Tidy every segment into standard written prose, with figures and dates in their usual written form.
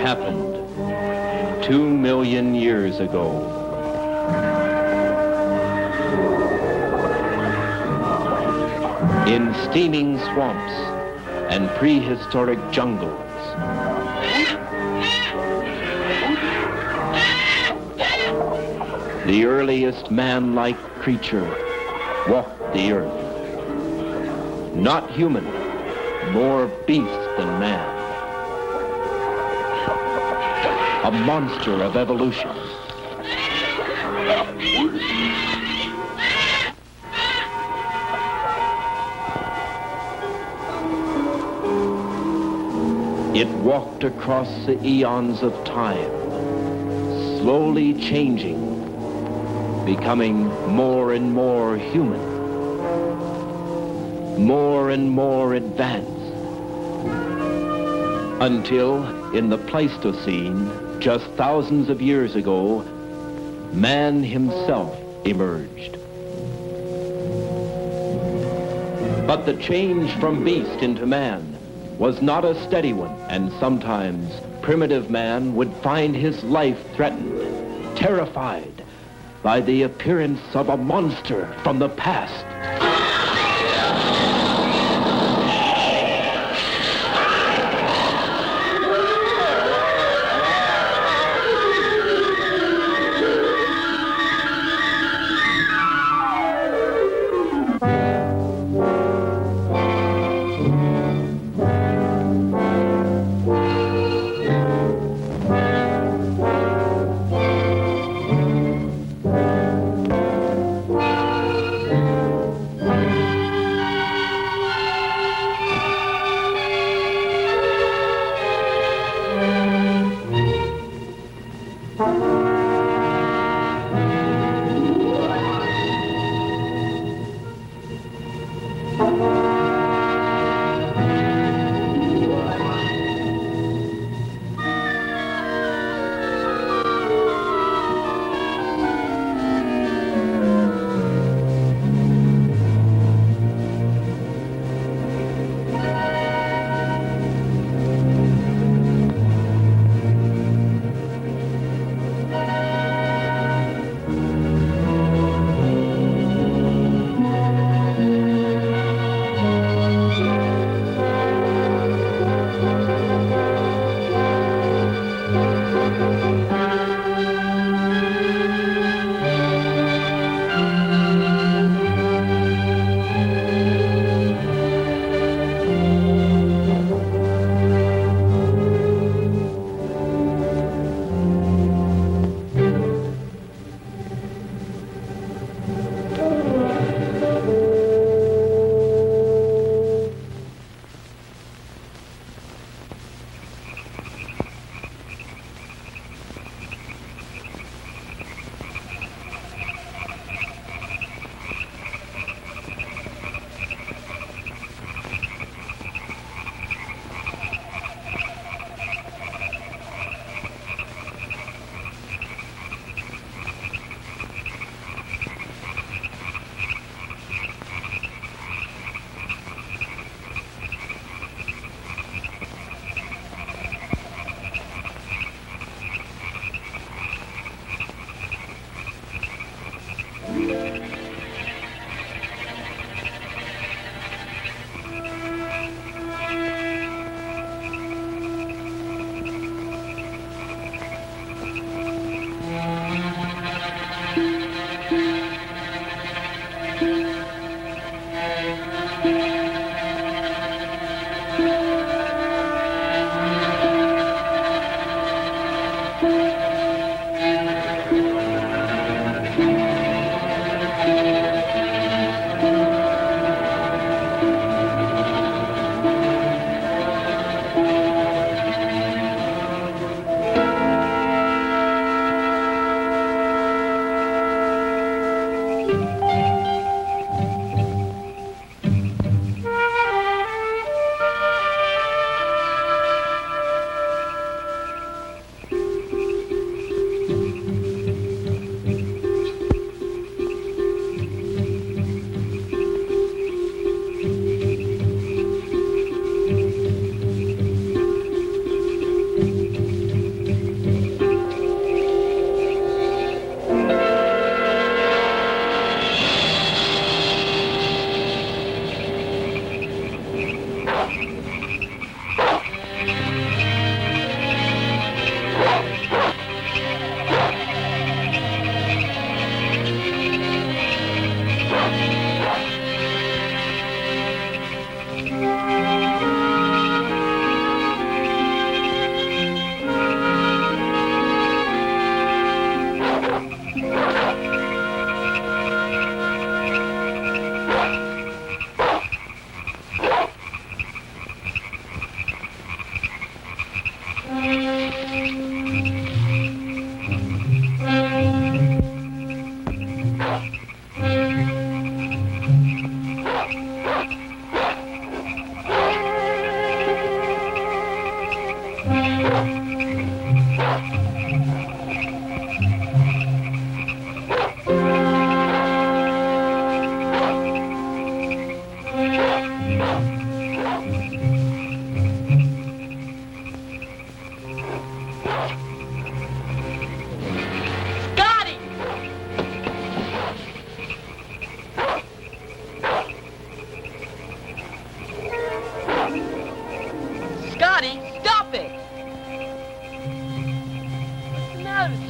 happened 2 million years ago. In steaming swamps and prehistoric jungles, the earliest man-like creature walked the earth. Not human, more beast than man. A monster of evolution. It walked across the eons of time, slowly changing, becoming more and more human, more and more advanced, until in the Pleistocene, just thousands of years ago, man himself emerged. But the change from beast into man was not a steady one, and sometimes primitive man would find his life threatened, terrified by the appearance of a monster from the past.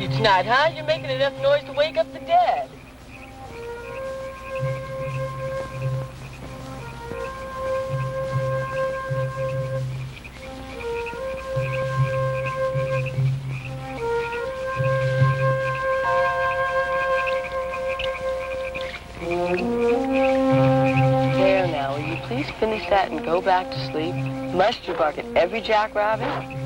you tonight, huh? You're making enough noise to wake up the dead. There now, will you please finish that and go back to sleep? Must you bark at every jackrabbit?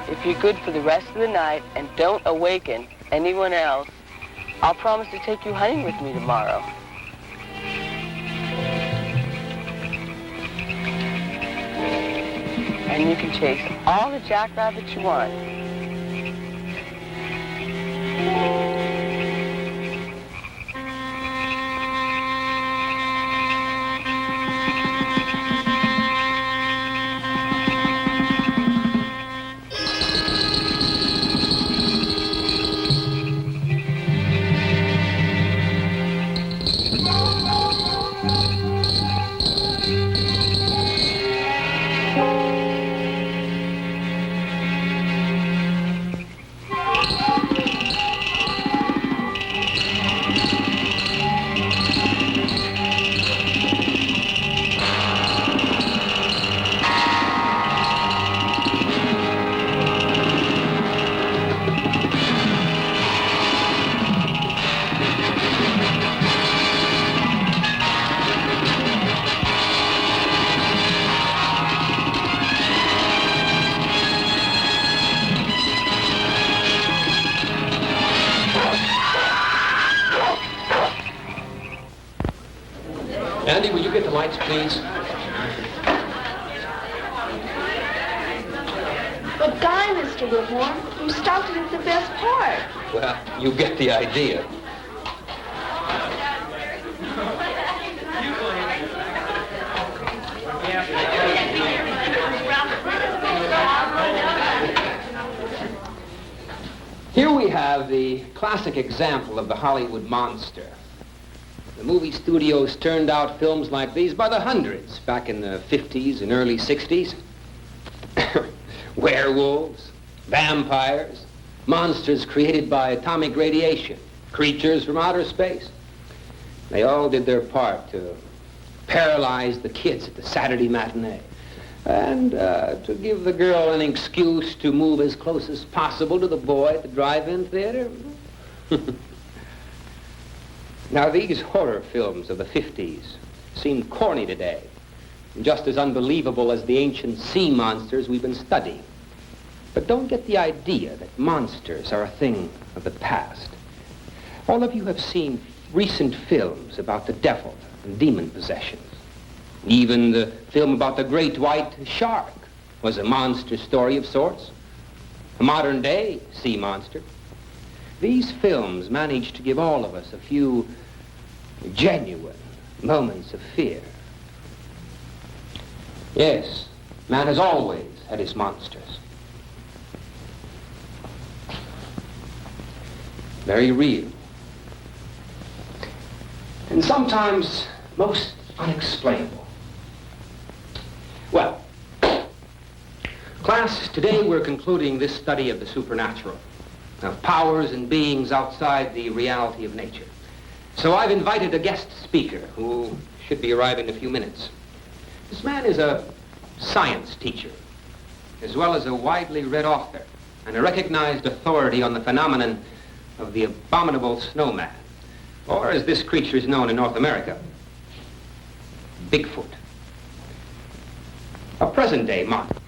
If you're good for the rest of the night and don't awaken anyone else, I'll promise to take you hunting with me tomorrow. And you can chase all the jackrabbits you want. Andy, will you get the lights, please? But Guy, Mr. Whitmore, you started at the best part. Well, you get the idea. Here we have the classic example of the Hollywood monster. The movie studios turned out films like these by the hundreds back in the 50s and early 60s. Werewolves, vampires, monsters created by atomic radiation, creatures from outer space. They all did their part to paralyze the kids at the Saturday matinee and to give the girl an excuse to move as close as possible to the boy at the drive-in theater. Now, these horror films of the 50s seem corny today, and just as unbelievable as the ancient sea monsters we've been studying. But don't get the idea that monsters are a thing of the past. All of you have seen recent films about the devil and demon possessions. Even the film about the great white shark was a monster story of sorts, a modern-day sea monster. These films managed to give all of us a few genuine moments of fear. Yes, man has always had his monsters. Very real. And sometimes most unexplainable. Well, class, today we're concluding this study of the supernatural, of powers and beings outside the reality of nature. So I've invited a guest speaker who should be arriving in a few minutes. This man is a science teacher, as well as a widely read author and a recognized authority on the phenomenon of the abominable snowman, or as this creature is known in North America, Bigfoot. A present-day monster.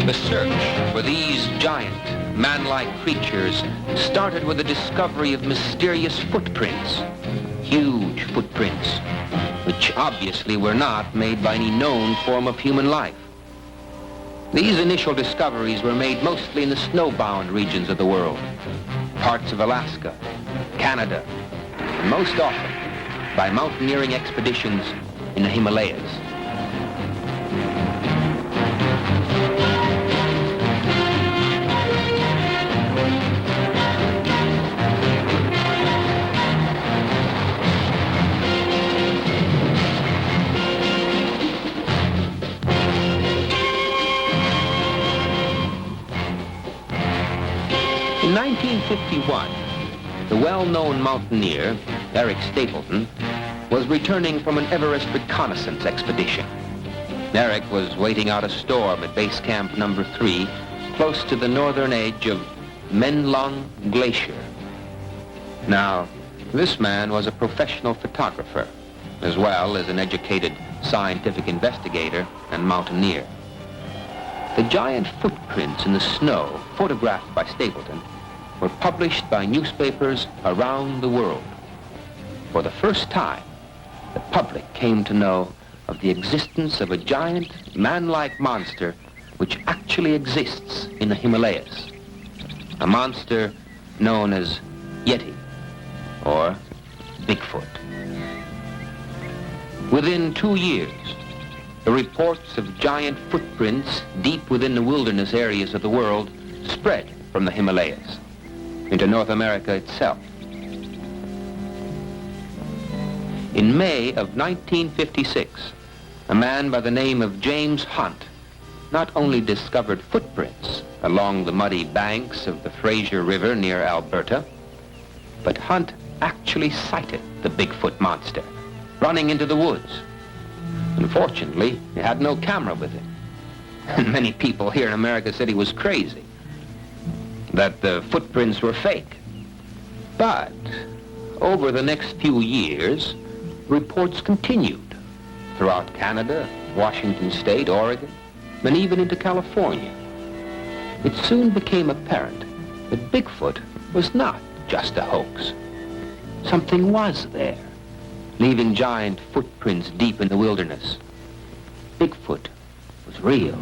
The search for these giant, man-like creatures started with the discovery of mysterious footprints, huge footprints, which obviously were not made by any known form of human life. These initial discoveries were made mostly in the snowbound regions of the world, parts of Alaska, Canada, and most often by mountaineering expeditions in the Himalayas. In 1951, the well-known mountaineer, Eric Stapleton, was returning from an Everest reconnaissance expedition. Eric was waiting out a storm at Base Camp number 3, close to the northern edge of Menlong Glacier. Now, this man was a professional photographer, as well as an educated scientific investigator and mountaineer. The giant footprints in the snow, photographed by Stapleton, were published by newspapers around the world. For the first time, the public came to know of the existence of a giant, man-like monster which actually exists in the Himalayas. A monster known as Yeti, or Bigfoot. Within 2 years, the reports of giant footprints deep within the wilderness areas of the world spread from the Himalayas into North America itself. In May of 1956, a man by the name of James Hunt not only discovered footprints along the muddy banks of the Fraser River near Alberta, but Hunt actually sighted the Bigfoot monster running into the woods. Unfortunately, he had no camera with him. And many people here in America said he was crazy, that the footprints were fake. But over the next few years, reports continued throughout Canada, Washington State, Oregon, and even into California. It soon became apparent that Bigfoot was not just a hoax. Something was there, leaving giant footprints deep in the wilderness. Bigfoot was real.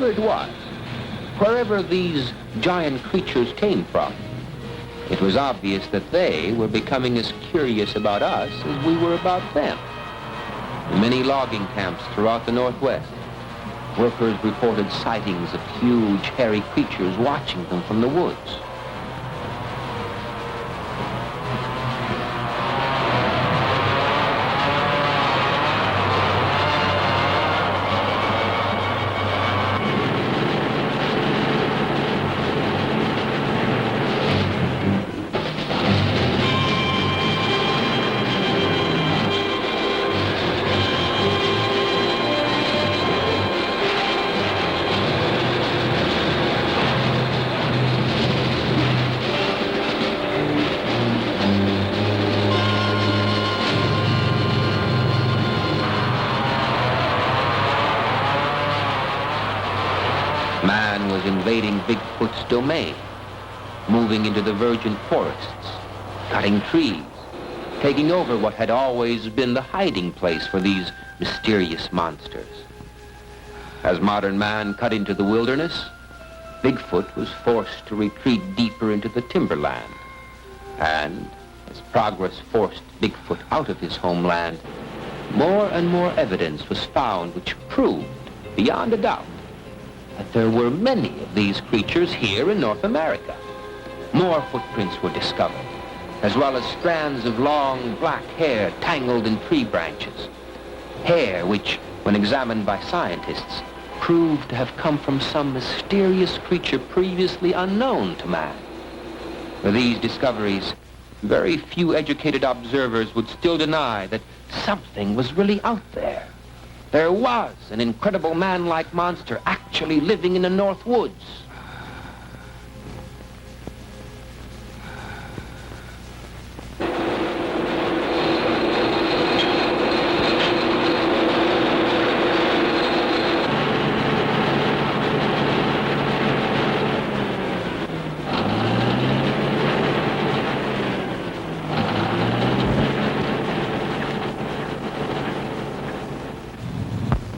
It was, wherever these giant creatures came from, it was obvious that they were becoming as curious about us as we were about them. In many logging camps throughout the Northwest, workers reported sightings of huge, hairy creatures watching them from the woods. Man was invading Bigfoot's domain, moving into the virgin forests, cutting trees, taking over what had always been the hiding place for these mysterious monsters. As modern man cut into the wilderness, Bigfoot was forced to retreat deeper into the timberland. And as progress forced Bigfoot out of his homeland, more and more evidence was found which proved, beyond a doubt, that there were many of these creatures here in North America. More footprints were discovered, as well as strands of long black hair tangled in tree branches. Hair which, when examined by scientists, proved to have come from some mysterious creature previously unknown to man. With these discoveries, very few educated observers would still deny that something was really out there. There was an incredible man-like monster actually living in the North Woods.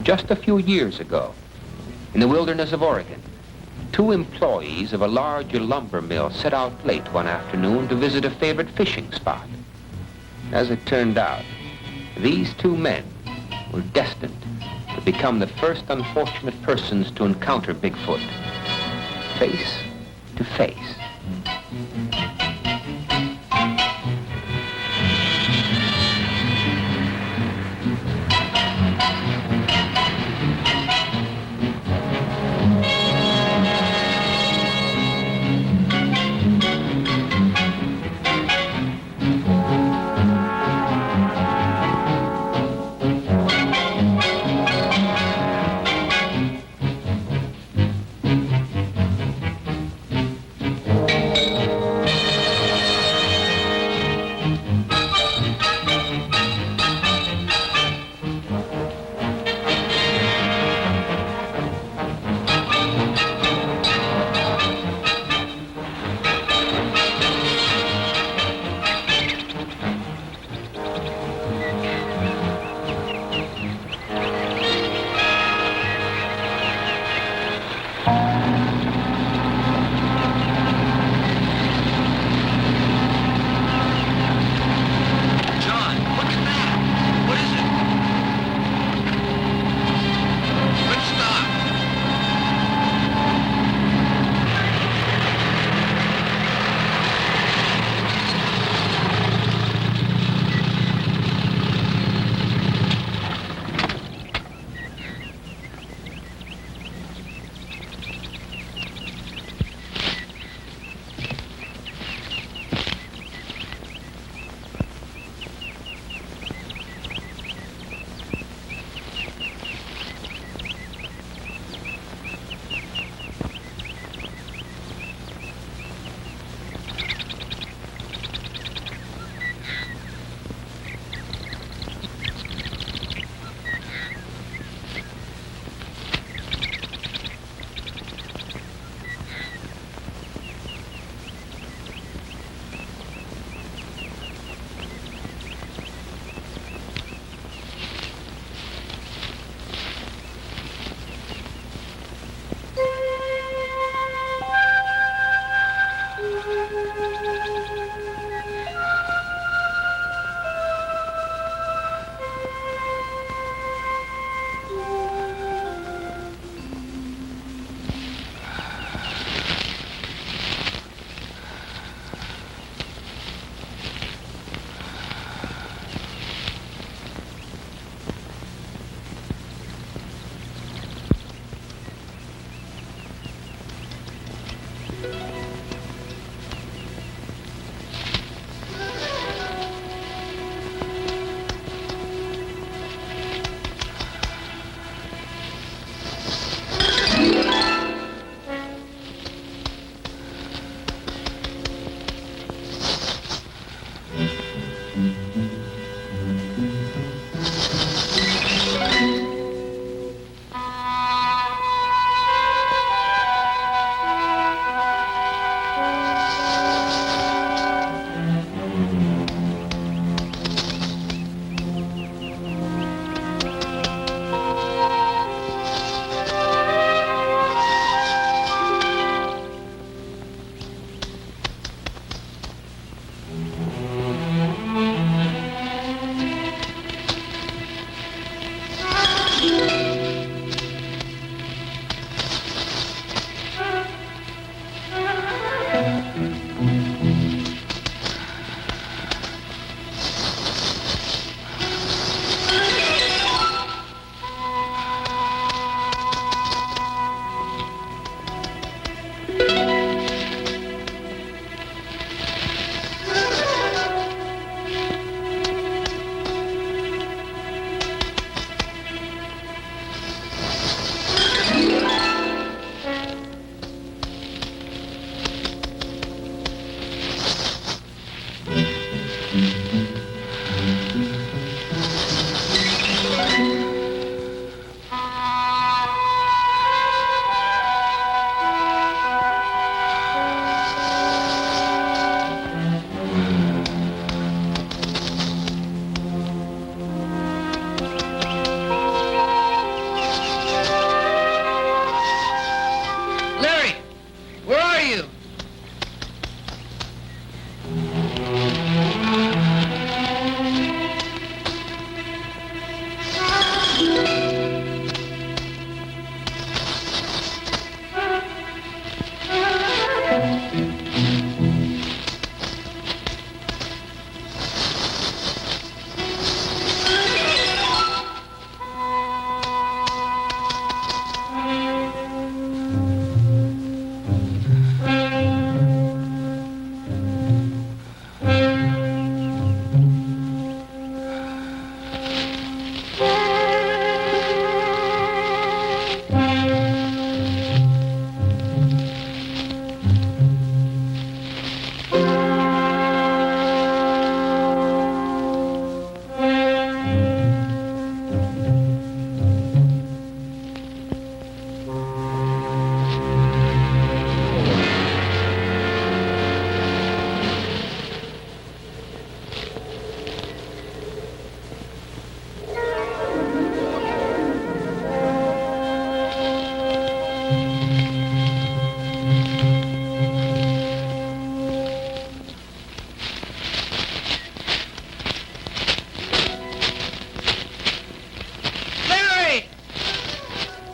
Just a few years ago, in the wilderness of Oregon, 2 employees of a large lumber mill set out late one afternoon to visit a favorite fishing spot. As it turned out, these 2 men were destined to become the first unfortunate persons to encounter Bigfoot, face to face.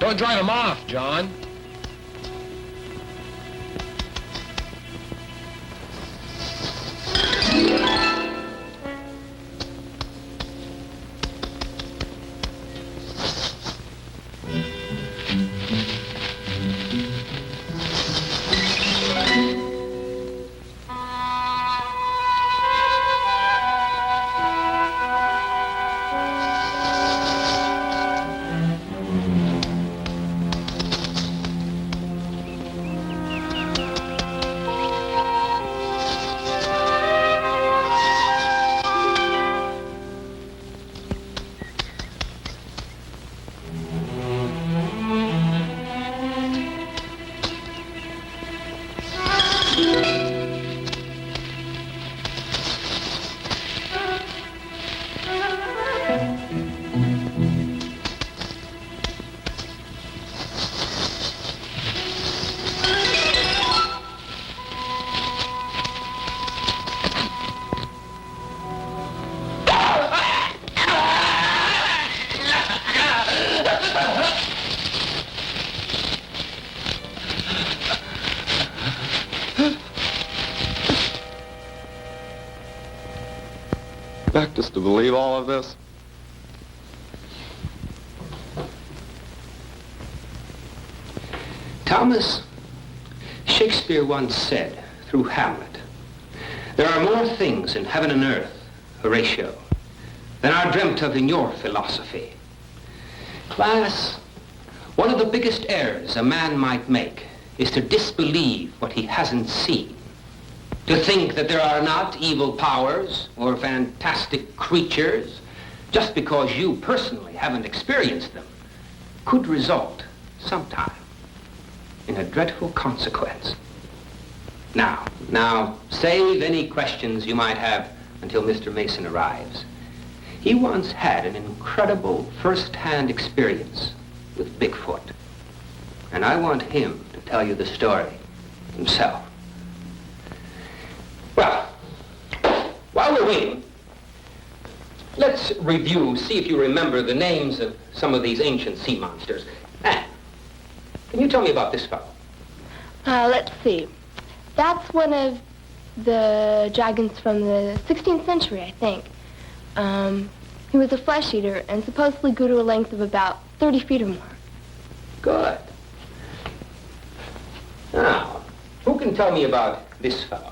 Don't drive him off, John. Expect us to believe all of this? Thomas, Shakespeare once said, through Hamlet, there are more things in heaven and earth, Horatio, than are dreamt of in your philosophy. Class, one of the biggest errors a man might make is to disbelieve what he hasn't seen. To think that there are not evil powers or fantastic creatures just because you personally haven't experienced them could result sometime in a dreadful consequence. Now, save any questions you might have until Mr. Mason arrives. He once had an incredible first-hand experience with Bigfoot, and I want him to tell you the story himself. Well, while we're waiting, let's review, see if you remember the names of some of these ancient sea monsters. Anne, can you tell me about this fellow? Let's see. That's one of the dragons from the 16th century, I think. He was a flesh eater and supposedly grew to a length of about 30 feet or more. Good. Now, who can tell me about this fellow?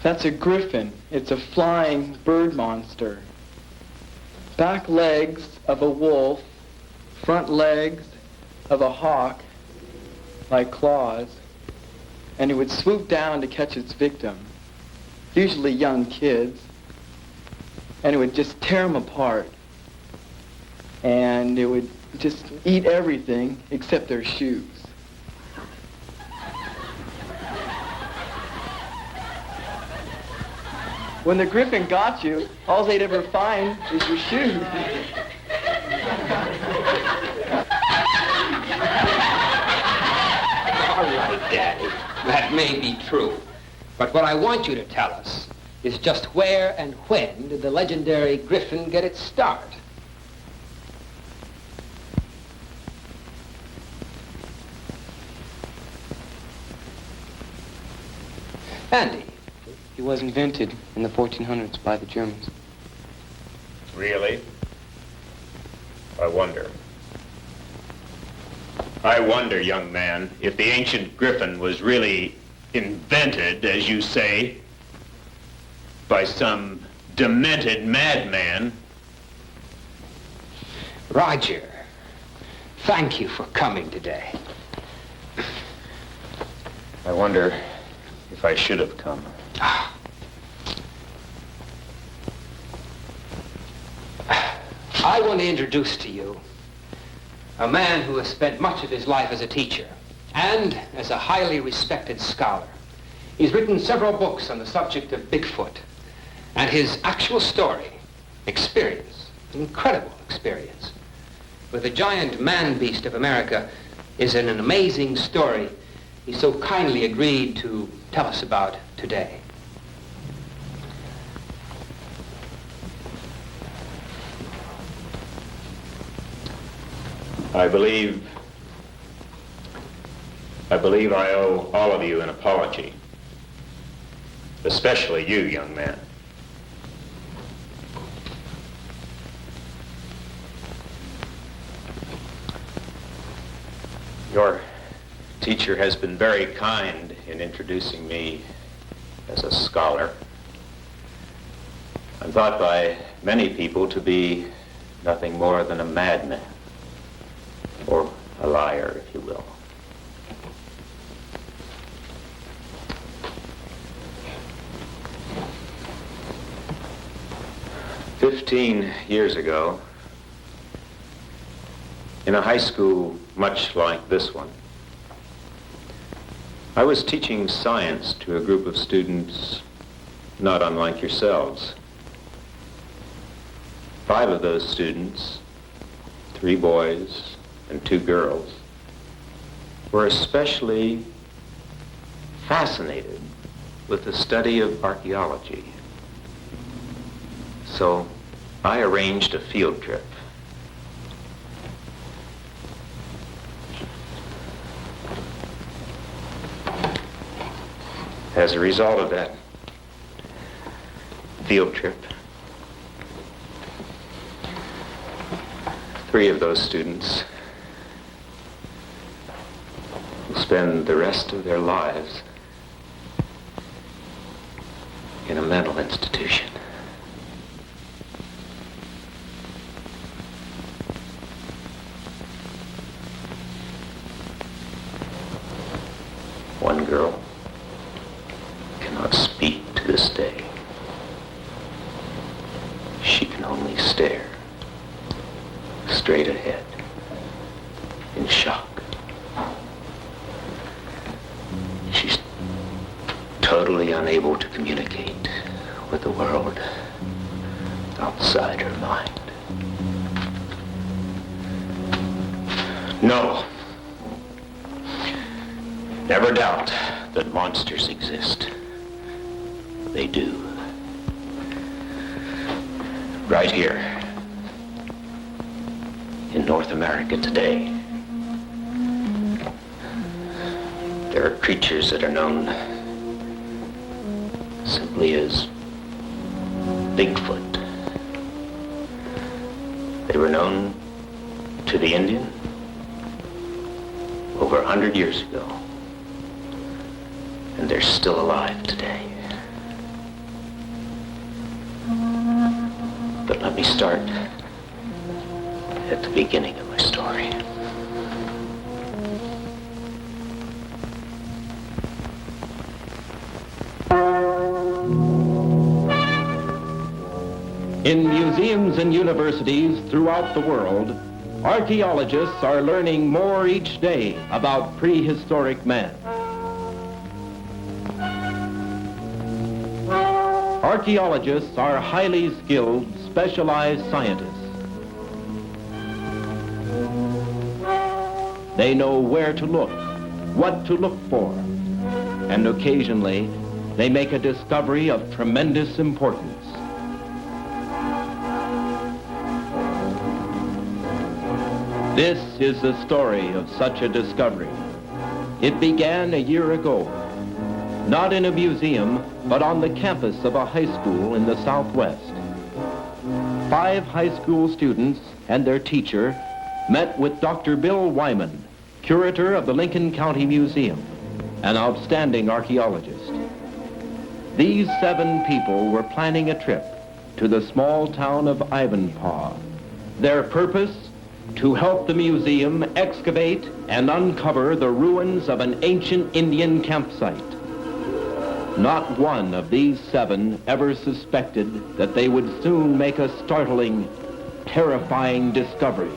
That's a griffin. It's a flying bird monster. Back legs of a wolf, front legs of a hawk, like claws, and it would swoop down to catch its victim, usually young kids, and it would just tear them apart. And it would just eat everything except their shoes. When the griffin got you, all they'd ever find is your shoes. All right, Daddy. That may be true. But what I want you to tell us is just where and when did the legendary griffin get its start? Andy. He was invented in the 1400s by the Germans. Really? I wonder, young man, if the ancient griffin was really invented, as you say, by some demented madman. Roger, thank you for coming today. I wonder if I should have come. I want to introduce to you a man who has spent much of his life as a teacher and as a highly respected scholar. He's written several books on the subject of Bigfoot, and his actual story, experience, incredible experience, with the giant man-beast of America is an amazing story he so kindly agreed to tell us about today. I believe I owe all of you an apology. Especially you, young man. Your teacher has been very kind in introducing me as a scholar. I'm thought by many people to be nothing more than a madman, or a liar, if you will. "15 years ago, in a high school much like this one, I was teaching science to a group of students not unlike yourselves. 5 of those students, 3 boys and 2 girls, were especially fascinated with the study of archaeology. So I arranged a field trip. As a result of that field trip, 3 of those students will spend the rest of their lives in a mental institution. One girl cannot speak to this day. She can only stare straight ahead in shock. She's totally unable to communicate with the world outside her mind. No. Never doubt that monsters exist. They do. Right here in North America today, there are creatures that are known simply as Bigfoot. They were known to the Indian over 100 years ago, and they're still alive today. But let me start at the beginning of my story. In museums and universities throughout the world, archaeologists are learning more each day about prehistoric man. Archaeologists are highly skilled, specialized scientists. They know where to look, what to look for, and occasionally they make a discovery of tremendous importance. This is the story of such a discovery. It began a year ago, not in a museum, but on the campus of a high school in the Southwest. 5 high school students and their teacher met with Dr. Bill Wyman, curator of the Lincoln County Museum, an outstanding archaeologist. These 7 people were planning a trip to the small town of Ivanpah. Their purpose? To help the museum excavate and uncover the ruins of an ancient Indian campsite. Not one of these 7 ever suspected that they would soon make a startling, terrifying discovery.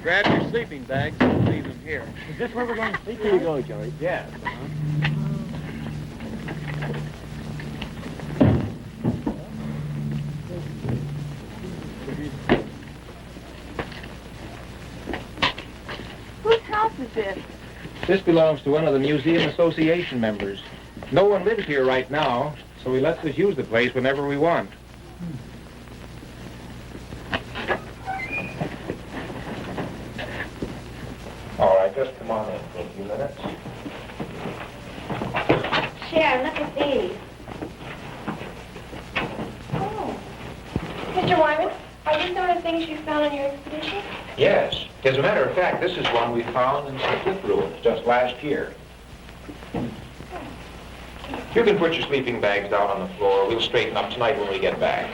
Grab your sleeping bags and leave them here. Is this where we're going to sleep? Here you go, Joey. Yes. Whose house is this? This belongs to one of the museum association members. No one lives here right now, so he lets us use the place whenever we want. All right, just come on in for a few minutes. Sharon, look at these. Oh. Mr. Wyman, are these some of the things you found on your expedition? Yes. As a matter of fact, this is one we found in some cliff ruins just last year. You can put your sleeping bags down on the floor. We'll straighten up tonight when we get back.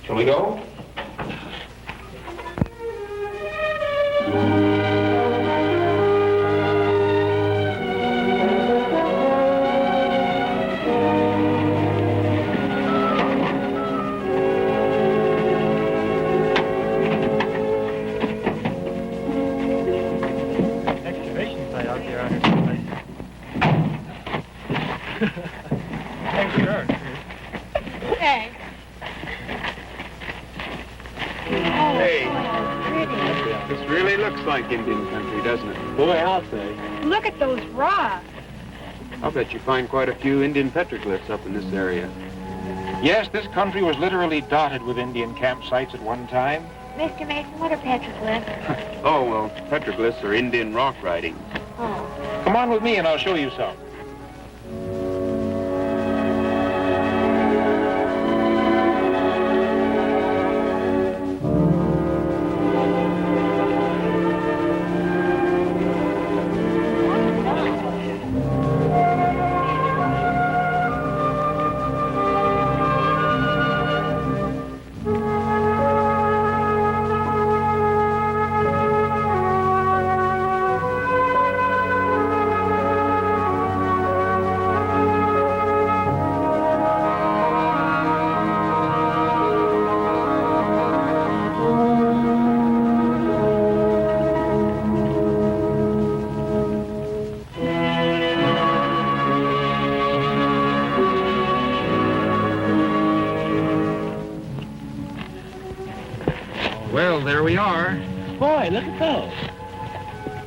Shall we go? Excavation site out there on this place. Thanks, sure. Thanks. Hey, this really looks like Indian country, doesn't it? Boy, I'll say. Look at those rocks. I'll bet you find quite a few Indian petroglyphs up in this area. Yes, this country was literally dotted with Indian campsites at one time. Mr. Mason, what are petroglyphs? Oh, well, petroglyphs are Indian rock writings. Oh. Come on with me and I'll show you some. Well, there we are. Boy, look at those.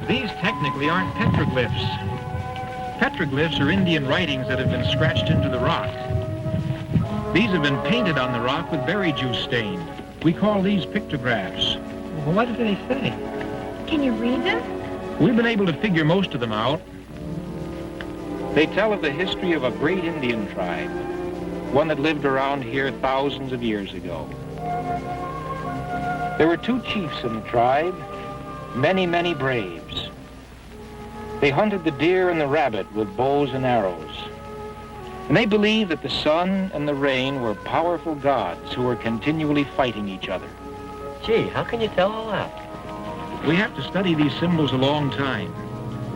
These technically aren't petroglyphs. Petroglyphs are Indian writings that have been scratched into the rock. These have been painted on the rock with berry juice stain. We call these pictographs. Well, what did they say? Can you read them? We've been able to figure most of them out. They tell of the history of a great Indian tribe, one that lived around here thousands of years ago. There were two chiefs in the tribe, many, many braves. They hunted the deer and the rabbit with bows and arrows. And they believed that the sun and the rain were powerful gods who were continually fighting each other. Gee, how can you tell all that? We have to study these symbols a long time.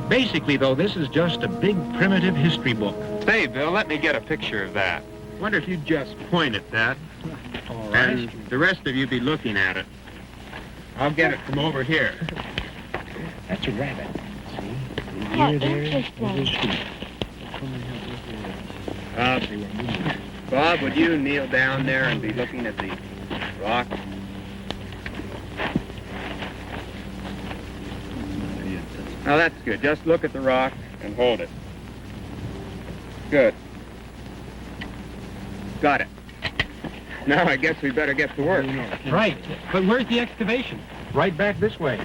Basically, though, this is just a big primitive history book. Say, Bill, let me get a picture of that. Wonder if you'd just point at that. All right. And the rest of you be looking at it. I'll get it from over here. That's a rabbit. How interesting. Bob, would you kneel down there and be looking at the rock? Now that's good. Just look at the rock and hold it. Good. Got it. Now I guess we better get to work. Right. But where's the excavation? Right back this way.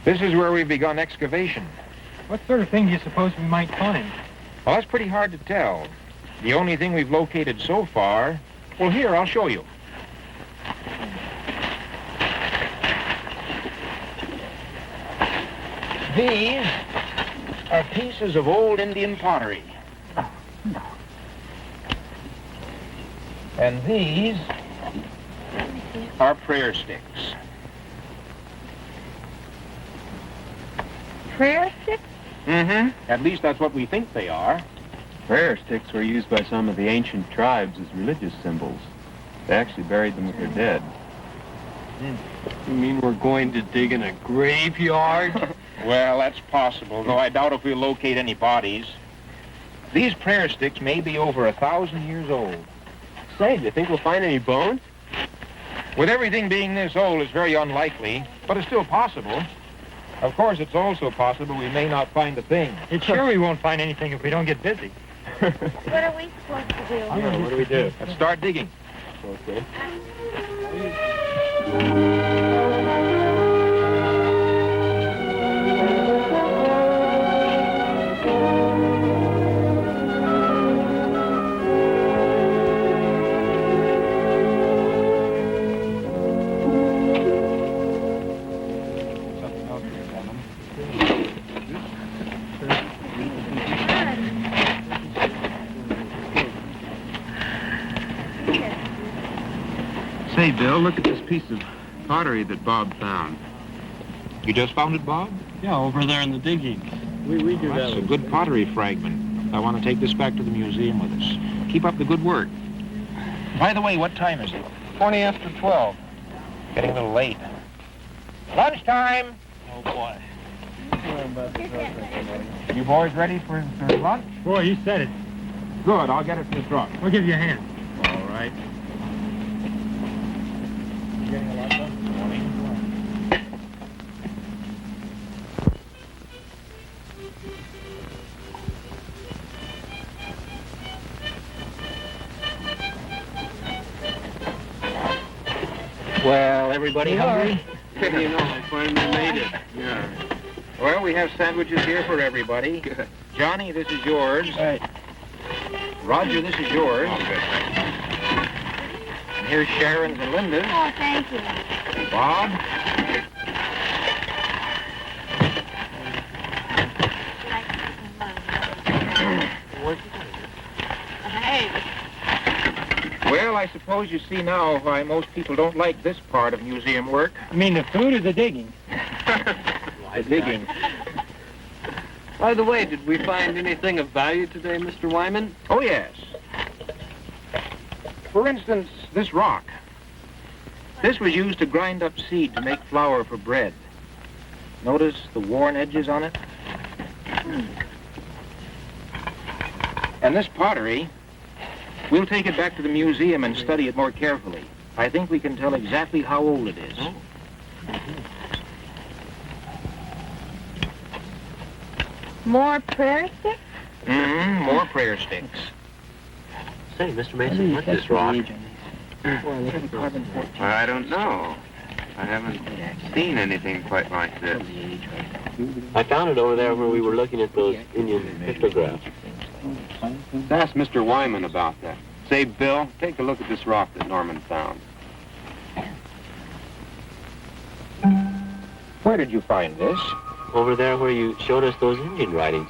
This is where we've begun excavation. What sort of thing do you suppose we might find? Well, that's pretty hard to tell. The only thing we've located so far... Well, here, I'll show you. These are pieces of old Indian pottery. And these are prayer sticks. Prayer sticks? Mm-hmm. At least that's what we think they are. Prayer sticks were used by some of the ancient tribes as religious symbols. They actually buried them with their dead. You mean we're going to dig in a graveyard? Well, that's possible, though I doubt if we'll locate any bodies. These prayer sticks may be over 1,000 years old. Say, do you think we'll find any bones? With everything being this old, it's very unlikely, but it's still possible. Of course, it's also possible we may not find a thing. It's sure we won't find anything if we don't get busy. What are we supposed to do? I don't know, what do we do? Let's start digging. Okay. Say, Bill, look at this piece of pottery that Bob found. You just found it, Bob? Yeah, over there in the digging. We do That's a good pottery fragment. I want to take this back to the museum with us. Keep up the good work. By the way, what time is it? 20 after 12. Getting a little late. Lunchtime! Oh, boy. You boys ready for lunch? Boy, you said it. Good, I'll get it from the truck. I'll give you a hand. All right. You getting a lot done? Morning. Well, everybody hungry? How do you know? I finally made it. Yeah. Well, we have sandwiches here for everybody. Good. Johnny, this is yours. Right. Roger, this is yours. Oh, good. And here's Sharon's and Linda's. Oh, thank you. Bob. Well, I suppose you see now why most people don't like this part of museum work. You mean the food or the digging? The digging. By the way, did we find anything of value today, Mr. Wyman? Oh, yes. For instance, this rock. This was used to grind up seed to make flour for bread. Notice the worn edges on it? And this pottery, we'll take it back to the museum and study it more carefully. I think we can tell exactly how old it is. More prayer sticks? Mm-hmm, more prayer sticks. Say, Mr. Mason, what's this rock? I don't know. I haven't seen anything quite like this. I found it over there where we were looking at those Indian pictographs. Ask Mr. Wyman about that. Say, Bill, take a look at this rock that Norman found. Where did you find this? Over there where you showed us those Indian writings.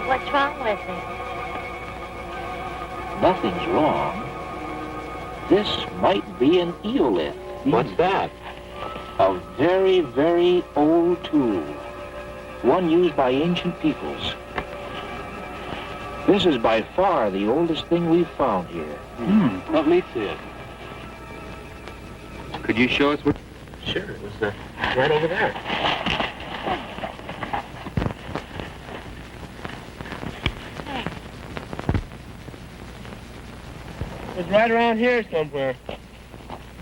What's wrong with it? Nothing's wrong. This might be an eolith. What's that? A very, very old tool. One used by ancient peoples. This is by far the oldest thing we've found here. Let me see it. Could you show us what... Sure, it was right over there. It's right around here somewhere.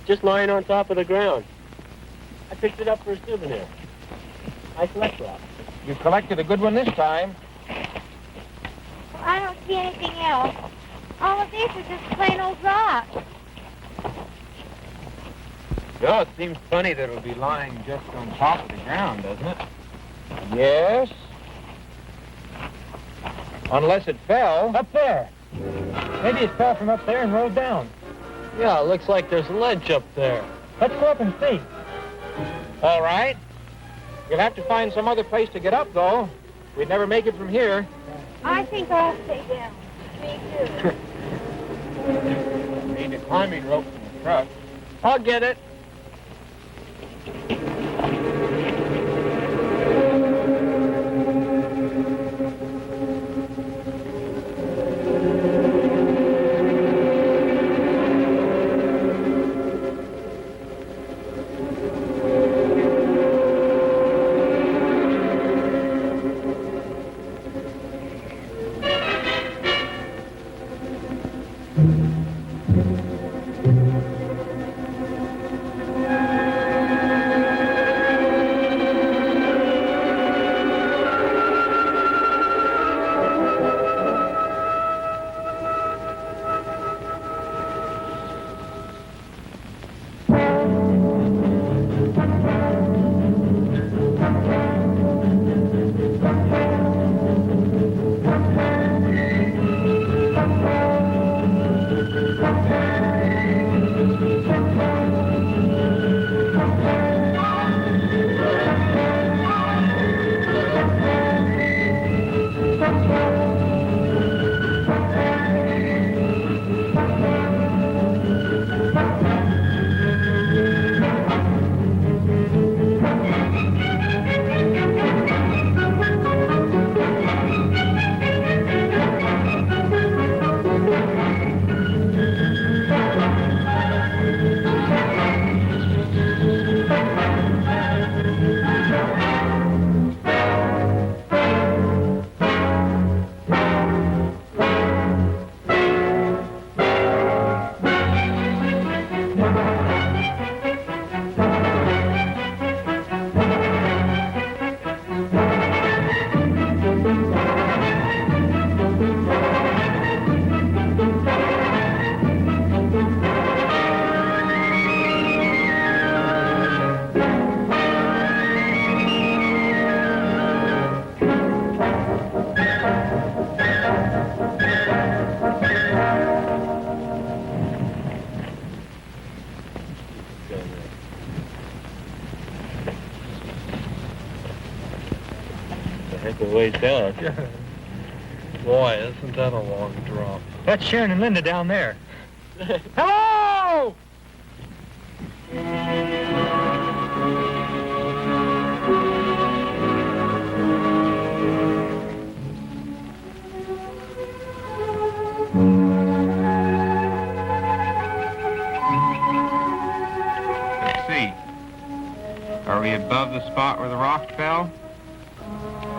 Just lying on top of the ground. I picked it up for a souvenir. I collect rocks. You collected a good one this time. Well, I don't see anything else. All of these are just plain old rocks. Yeah, it seems funny that it'll be lying just on top of the ground, doesn't it? Yes. Unless it fell. Up there. Maybe it fell from up there and rolled down. Yeah, it looks like there's a ledge up there. Let's go up and see. All right. You'll have to find some other place to get up, though. We'd never make it from here. I think I'll stay down. Me too. Need a climbing rope from the truck. I'll get it. The way down. Boy, isn't that a long drop. That's Sharon and Linda down there. Hello! Let's see. Are we above the spot where the rock fell?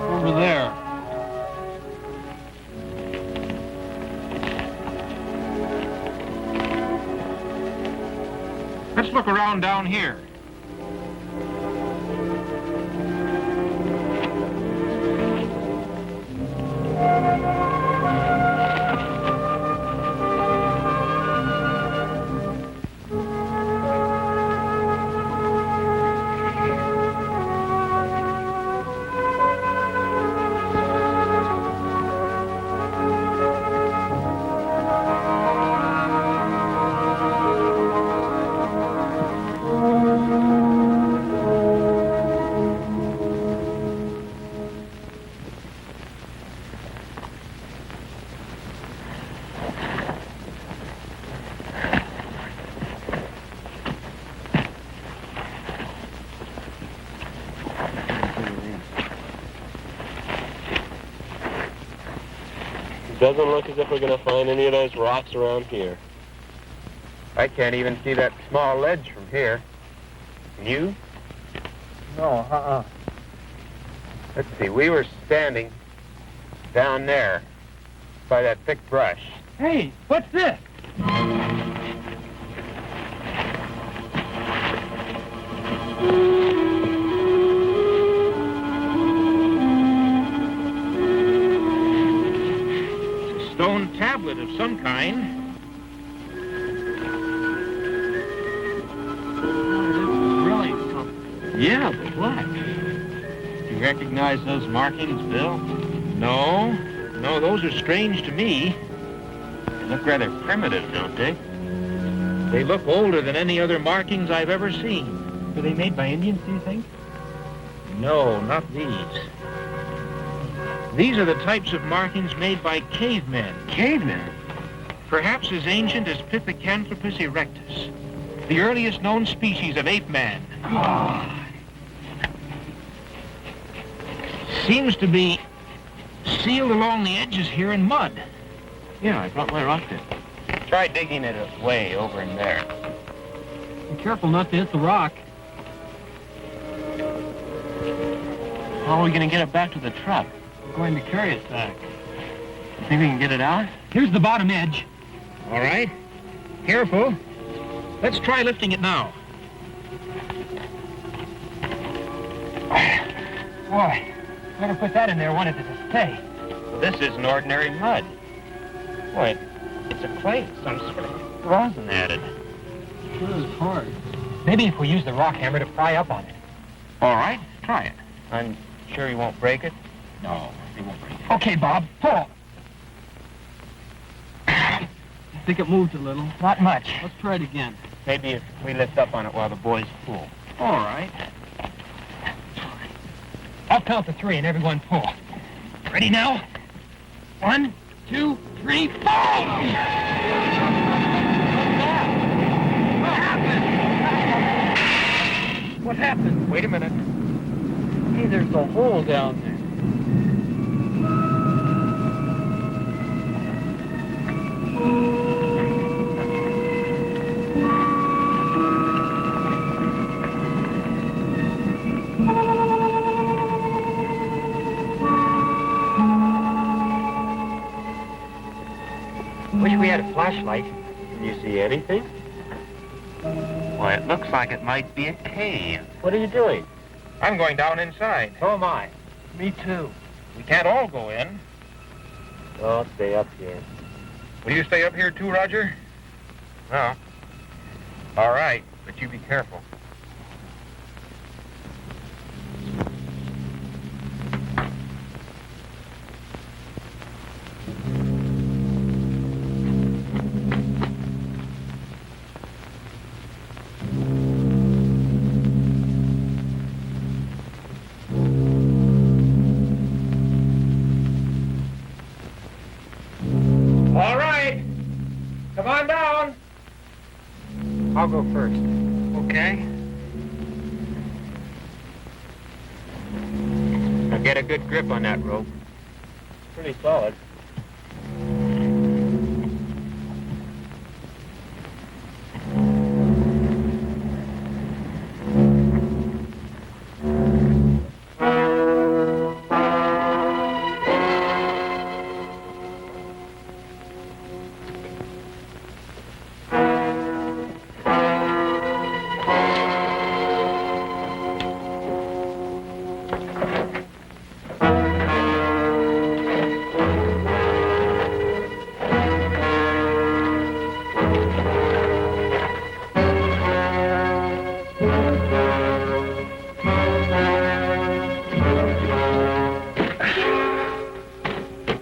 Over there. Let's look around down here. Doesn't look as if we're going to find any of those rocks around here. I can't even see that small ledge from here. Can you? No, Let's see, we were standing down there by that thick brush. Hey, what's this? Stone tablet of some kind. Really something. Yeah, but what? You recognize those markings, Bill? No, those are strange to me. They look rather primitive, don't they? They look older than any other markings I've ever seen. Were they made by Indians, do you think? No, not these. These are the types of markings made by cavemen. Cavemen? Perhaps as ancient as Pithecanthropus erectus, the earliest known species of ape man. Seems to be sealed along the edges here in mud. Yeah, I brought my rock there. Try digging it away over in there. Be careful not to hit the rock. How are we going to get it back to the truck? We're going to carry it back. You think we can get it out? Here's the bottom edge. All right. Careful. Let's try lifting it now. Boy, whoever put that in there wanted it to stay. This isn't ordinary mud. Boy, it's a clay, some sort of rosin added. Sure is hard. Maybe if we use the rock hammer to pry up on it. All right, try it. I'm sure you won't break it? No, it won't break it. Okay, Bob, pull. I think it moved a little. Not much. Let's try it again. Maybe if we lift up on it while the boys pull. All right. I'll count to 3 and everyone pull. Ready now? 1, 2, 3, pull! What happened? Wait a minute. Hey, there's a hole down there. Wish we had a flashlight. Can you see anything? Why, it looks like it might be a cave. What are you doing? I'm going down inside. So am I. Me too. We can't all go in. I'll stay up here. Will you stay up here too, Roger? No. All right, but you be careful. All right. Come on down. I'll go first. Okay. Now get a good grip on that rope. Pretty solid.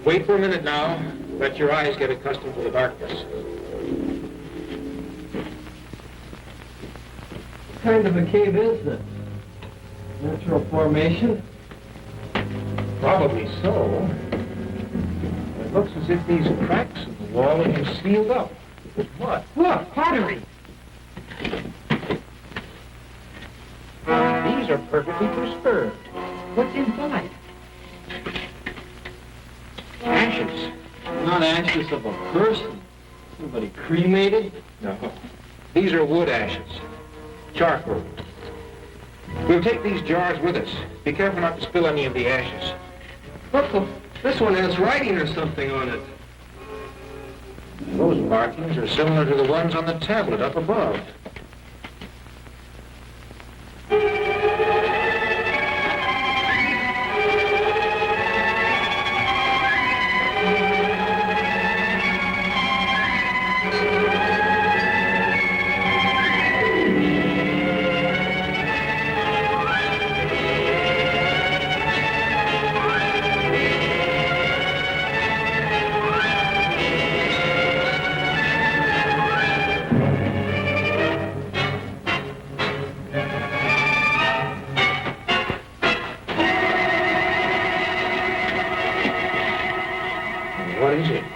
Wait for a minute now. Let your eyes get accustomed to the darkness. What kind of a cave is this? Natural formation? Probably so. It looks as if these cracks in the wall have been sealed up with mud. Look, pottery. These are perfectly preserved. What's inside? Ashes. Not ashes of a person. Somebody cremated? No. These are wood ashes. Charcoal. We'll take these jars with us. Be careful not to spill any of the ashes. Look, this one has writing or something on it. Those markings are similar to the ones on the tablet up above.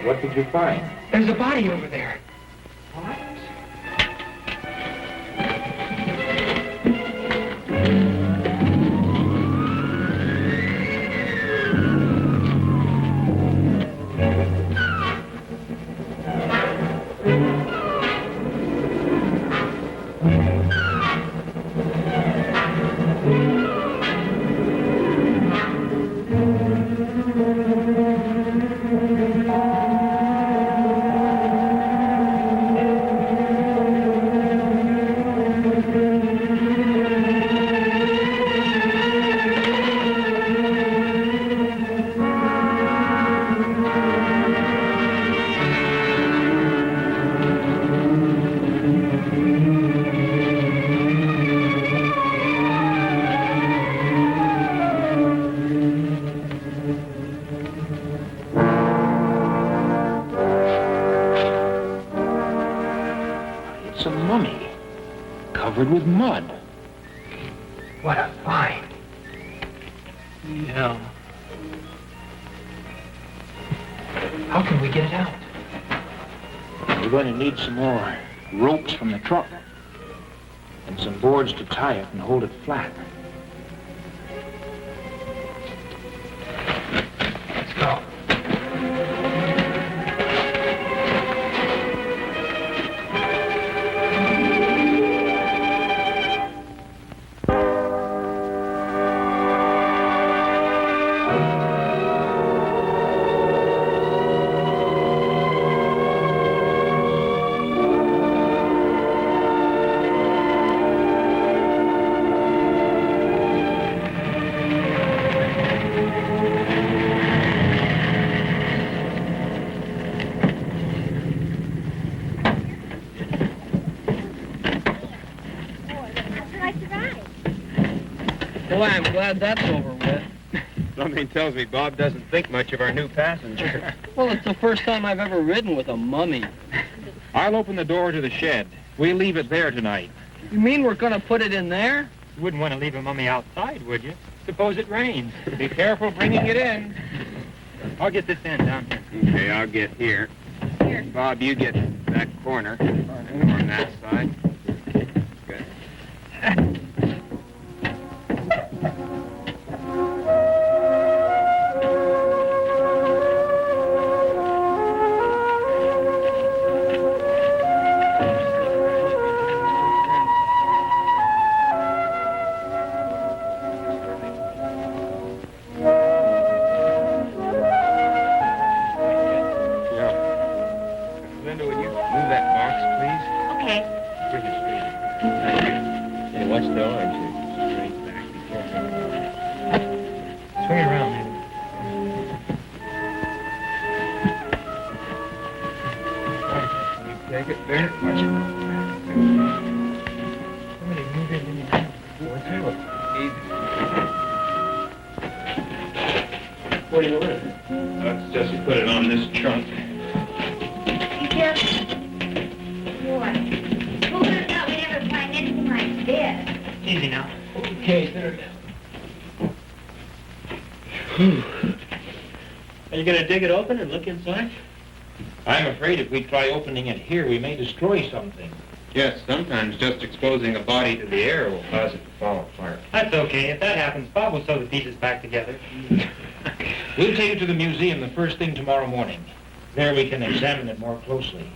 What did you find? There's a body over there. What? It's a mummy, covered with mud. What a find. Yeah. How can we get it out? We're going to need some more ropes from the truck and some boards to tie it and hold it flat. Let's go. Boy, I'm glad that's over with. Something tells me Bob doesn't think much of our new passenger. Well, it's the first time I've ever ridden with a mummy. I'll open the door to the shed. We'll leave it there tonight. You mean we're going to put it in there? You wouldn't want to leave a mummy outside, would you? Suppose it rains. Be careful bringing it in. I'll get this end down here. Okay, I'll get here. Bob, you get that corner on that side. Good. Linda, would you move that box, please? Okay. Bring it straight. Thank you. Hey, watch the orange here. Straight back. Be careful. Swing it around, maybe. You take it there. Watch it. Somebody move it in your hand. What's it? Easy. What do you want? Let's just put it on this trunk. Boy, who would have thought we'd ever find anything like this? Easy now. Okay, there. Are you going to dig it open and look inside? I'm afraid if we try opening it here, we may destroy something. Yes, sometimes just exposing a body to the air will cause it to fall apart. That's okay. If that happens, Bob will sew the pieces back together. We'll take it to the museum the first thing tomorrow morning. There we can examine it more closely.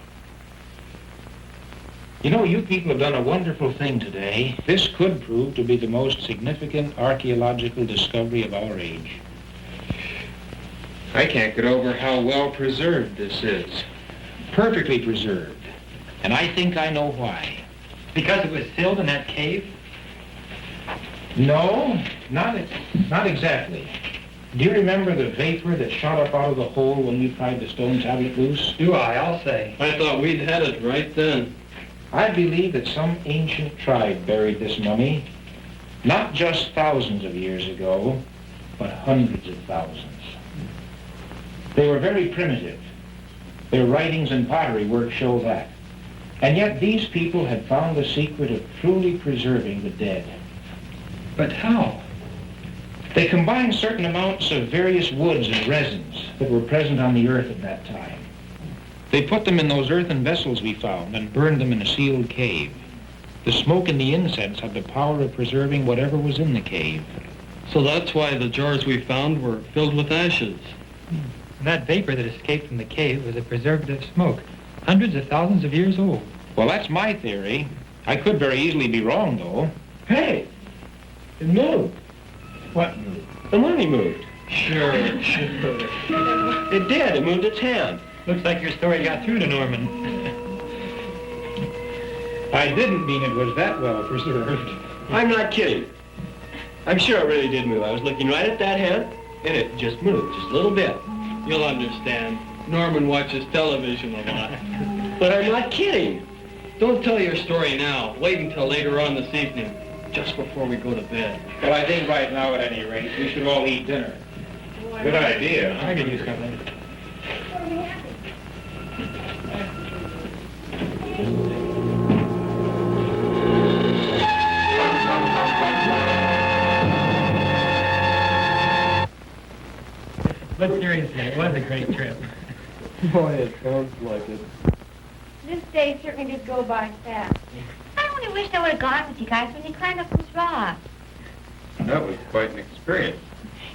You know, you people have done a wonderful thing today. This could prove to be the most significant archaeological discovery of our age. I can't get over how well preserved this is. Perfectly preserved. And I think I know why. Because it was sealed in that cave? No, not exactly. Do you remember the vapor that shot up out of the hole when we pried the stone tablet loose? Do I? I'll say. I thought we'd had it right then. I believe that some ancient tribe buried this mummy, not just thousands of years ago, but hundreds of thousands. They were very primitive. Their writings and pottery work show that. And yet these people had found the secret of truly preserving the dead. But how? They combined certain amounts of various woods and resins that were present on the earth at that time. They put them in those earthen vessels we found and burned them in a sealed cave. The smoke and the incense had the power of preserving whatever was in the cave. So that's why the jars we found were filled with ashes. That vapor that escaped from the cave was a preservative smoke, hundreds of thousands of years old. Well, that's my theory. I could very easily be wrong, though. Hey, it moved. What moved? The money moved. Sure. It did. It moved its hand. Looks like your story got through to Norman. I didn't mean it was that well preserved. I'm not kidding. I'm sure it really did move. I was looking right at that hand, and it just moved, just a little bit. You'll understand. Norman watches television a lot. But I'm not kidding. Don't tell your story now. Wait until later on this evening, just before we go to bed. Well, I think right now, at any rate, we should all eat dinner. Good idea. I could use something. But seriously, it was a great trip. Boy, it sounds like it. This day certainly did go by fast. I only wish I would have gone with you guys when you climbed up those rocks. That was quite an experience.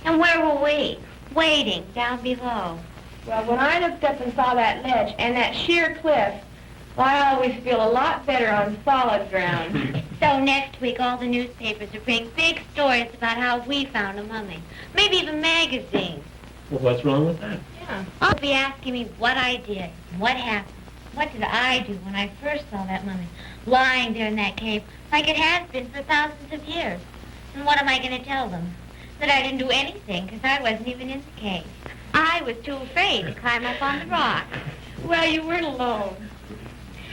And where were we? Waiting down below. Well, when I looked up and saw that ledge and that sheer cliff, well, I always feel a lot better on solid ground. So next week, all the newspapers will bring big stories about how we found a mummy. Maybe even magazines. Well, what's wrong with that? Yeah. They'll be asking me what I did, what happened. What did I do when I first saw that mummy lying there in that cave like it has been for thousands of years? And what am I going to tell them? That I didn't do anything because I wasn't even in the cave. I was too afraid to climb up on the rock. Well, you weren't alone.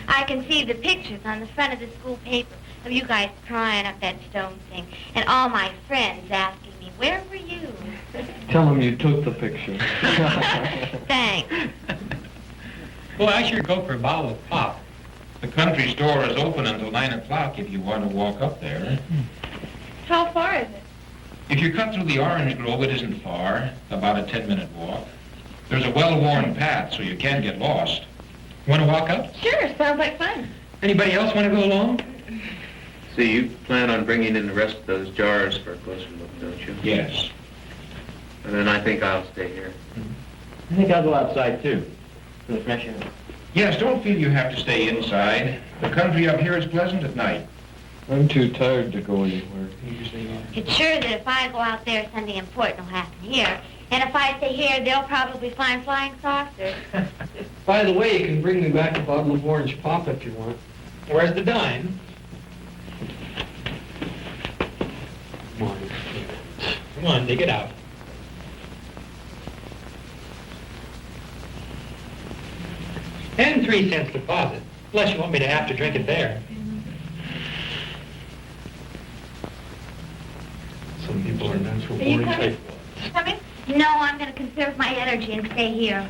I can see the pictures on the front of the school paper of you guys prying up that stone thing and all my friends asking me, where were you? Tell them you took the picture. Thanks. Well, I sure go for a bottle of pop. The country store is open until 9 o'clock if you want to walk up there. How far is it? If you cut through the orange grove, it isn't far, about a 10-minute walk. There's a well-worn path, so you can't get lost. Want to walk up? Sure, sounds like fun. Anybody else want to go along? So you plan on bringing in the rest of those jars for a closer look, don't you? Yes. And then I think I'll stay here. I think I'll go outside, too, for the fresh air. Yes, don't feel you have to stay inside. The country up here is pleasant at night. I'm too tired to go anywhere. It's sure that if I go out there, something important will happen here. And if I stay here, they'll probably find flying saucers. By the way, you can bring me back a bottle of orange pop if you want. Where's the dime? Come on, dig it out. And 3 cents deposit, unless you want me to have to drink it there. Some people are natural Are you born coming? type. Coming? No, I'm going to conserve my energy and stay here.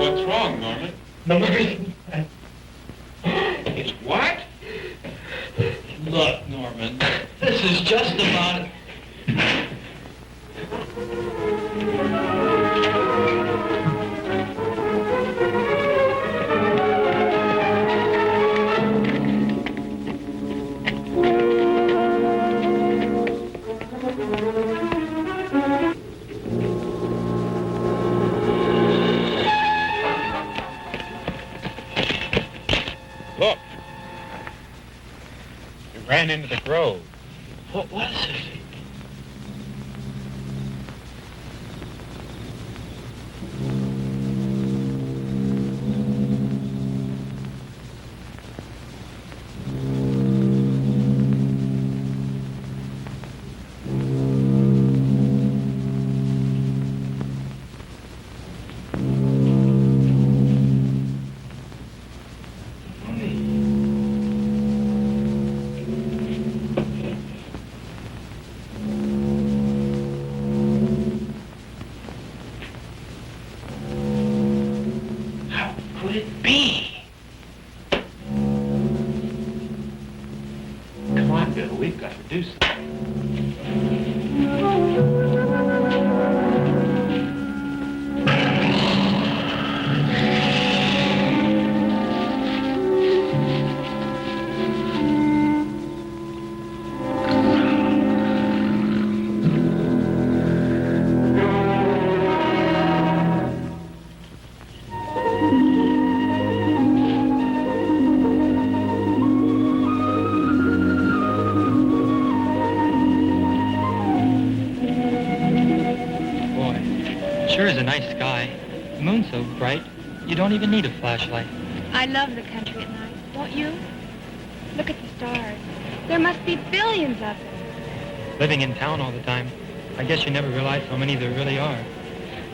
What's wrong, Norman? It's what? Look, Norman, this is just about it. Look. It ran into the grove. What was it? Could it be? Come on, Bill. We've got to do something. Sure is a nice sky. The moon's so bright, you don't even need a flashlight. I love the country at night, don't you? Look at the stars. There must be billions of them. Living in town all the time, I guess you never realize how many there really are.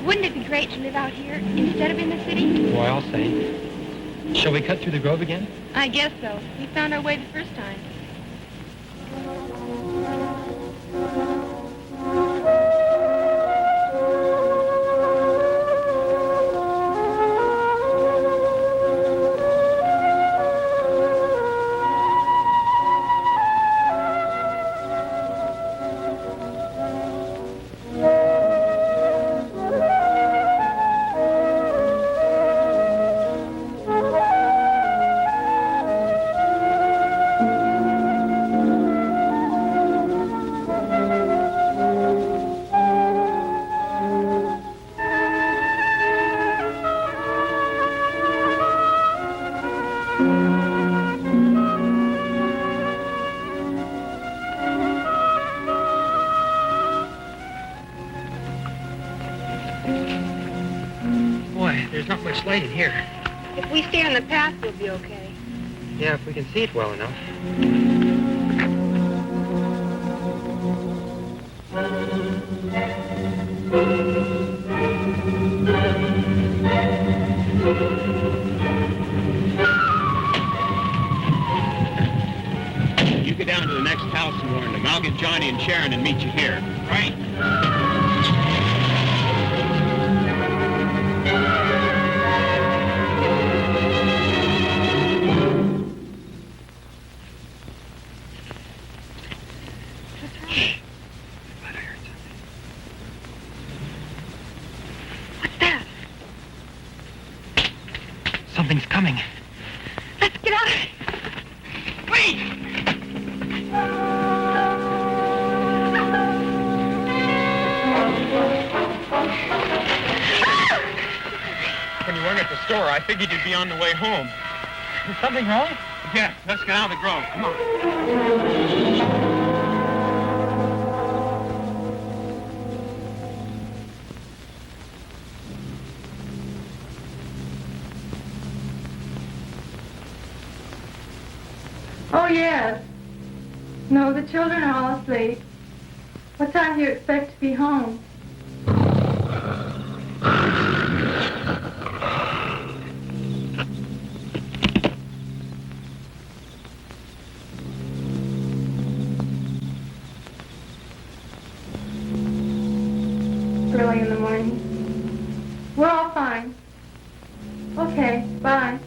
Wouldn't it be great to live out here instead of in the city? Boy, I'll say. Shall we cut through the grove again? I guess so. We found our way the first time. Boy, there's not much light in here. If we stay on the path, we'll be okay. Yeah, if we can see it well enough. You get down to the next house and warn them. I'll get Johnny and Sharon and meet you here. Right. Something's coming. Let's get out of here. Wait! When you weren't at the store, I figured you'd be on the way home. Is something wrong? Yes, let's get out of the grove. Come on. Oh, yes. No, the children are all asleep. What time do you expect to be home? Early in the morning. We're all fine. Okay, bye.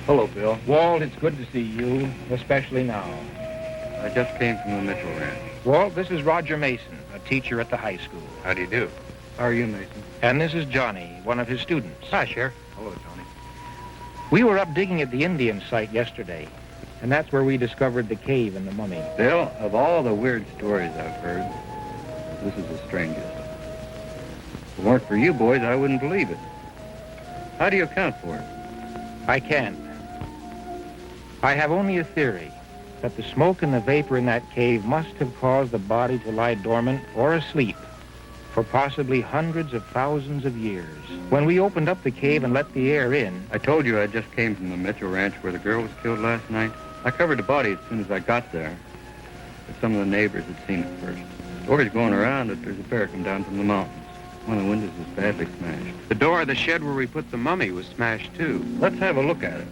Hello, Bill. Walt, it's good to see you, especially now. I just came from the Mitchell Ranch. Walt, this is Roger Mason, a teacher at the high school. How do you do? How are you, Mason? And this is Johnny, one of his students. Hi, Sheriff. Hello, Johnny. We were up digging at the Indian site yesterday, and that's where we discovered the cave and the mummy. Bill, of all the weird stories I've heard, this is the strangest. If it weren't for you boys, I wouldn't believe it. How do you account for it? I can't. I have only a theory that the smoke and the vapor in that cave must have caused the body to lie dormant or asleep for possibly hundreds of thousands of years. When we opened up the cave and let the air in... I told you I just came from the Mitchell Ranch where the girl was killed last night. I covered the body as soon as I got there, but some of the neighbors had seen it first. Stories going around that there's a bear come down from the mountains. One of the windows was badly smashed. The door of the shed where we put the mummy was smashed, too. Let's have a look at it.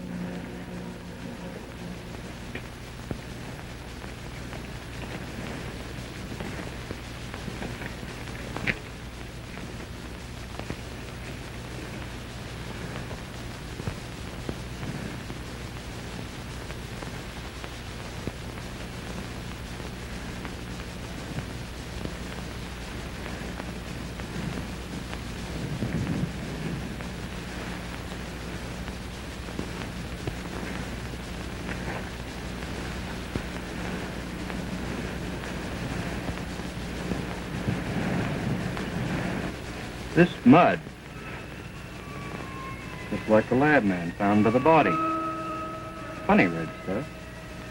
This mud, just like the lab man found by the body. Funny red stuff.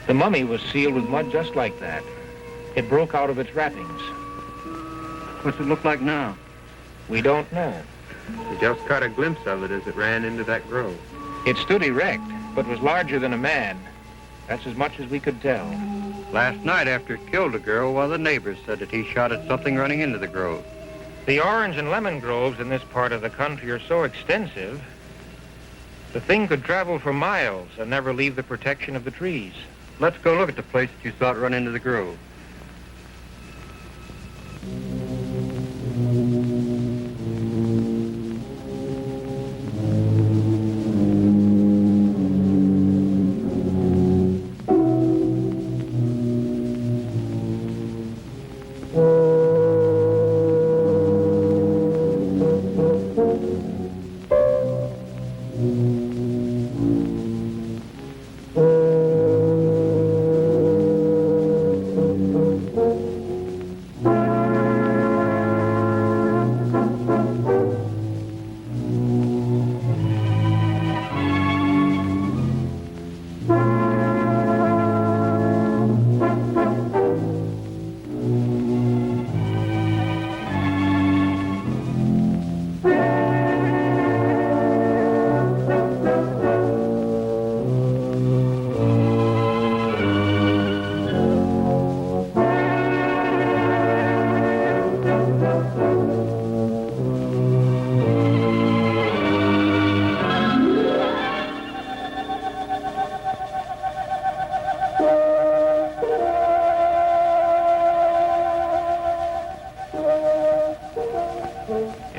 The mummy was sealed with mud just like that. It broke out of its wrappings. What's it look like now? We don't know. We just caught a glimpse of it as it ran into that grove. It stood erect, but was larger than a man. That's as much as we could tell. Last night after it killed a girl, one of the neighbors said that he shot at something running into the grove. The orange and lemon groves in this part of the country are so extensive, the thing could travel for miles and never leave the protection of the trees. Let's go look at the place that you saw it run into the grove.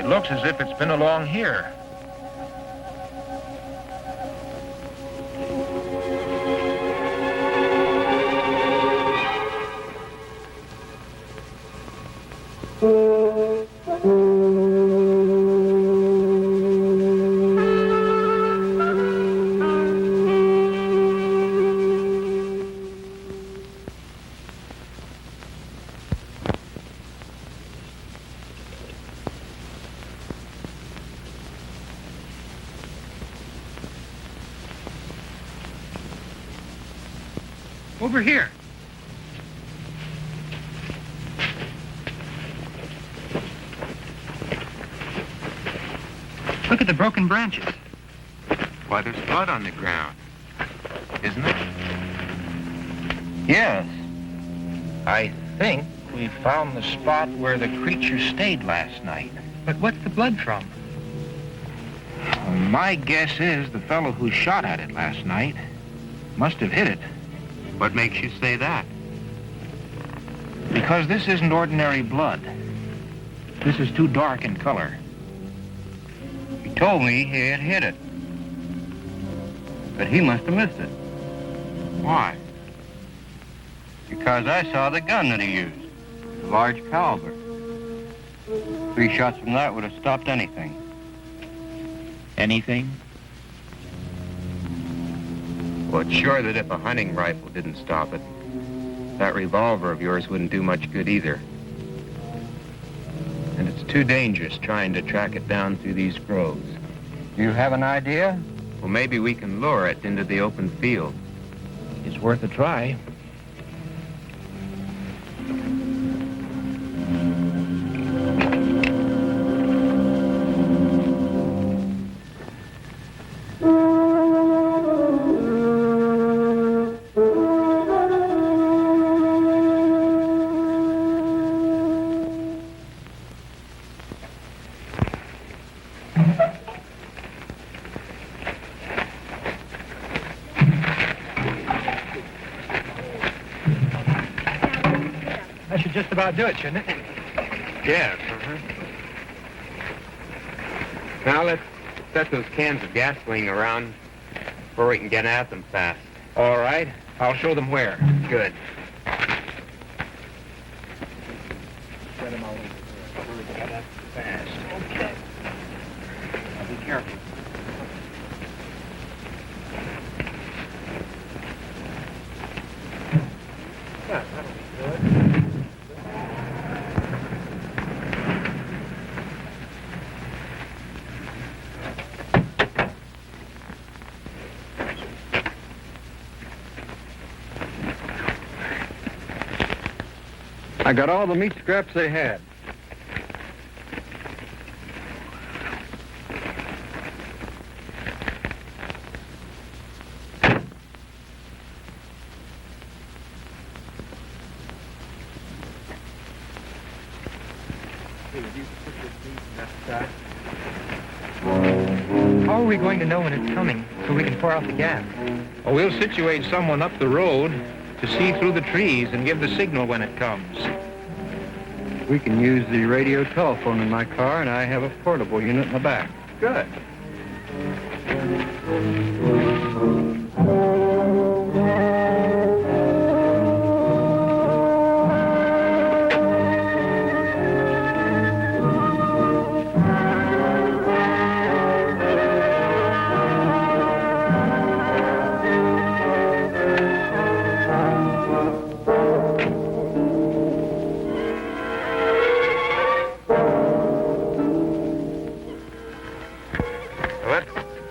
Looks as if it's been along here. Over here. Look at the broken branches. Why, there's blood on the ground. Isn't there? Yes. I think we found the spot where the creature stayed last night. But what's the blood from? Well, my guess is the fellow who shot at it last night must have hit it. What makes you say that? Because this isn't ordinary blood. This is too dark in color. He told me he had hit it. But he must have missed it. Why? Because I saw the gun that he used. A large caliber. 3 shots from that would have stopped anything. Anything? Well, it's sure that if a hunting rifle didn't stop it, that revolver of yours wouldn't do much good either. And it's too dangerous trying to track it down through these groves. Do you have an idea? Well, maybe we can lure it into the open field. It's worth a try. That should just about do it, shouldn't it? Yes, Now let's set those cans of gasoline around where we can get at them fast. All right. I'll show them where. Good. Set them all over there. Where we can get at them fast. Okay. Now be careful. Yeah, that'll be good. I got all the meat scraps they had. How are we going to know when it's coming so we can pour out the gas? Oh, we'll situate someone up the road to see through the trees and give the signal when it comes. We can use the radio telephone in my car, and I have a portable unit in the back. Good.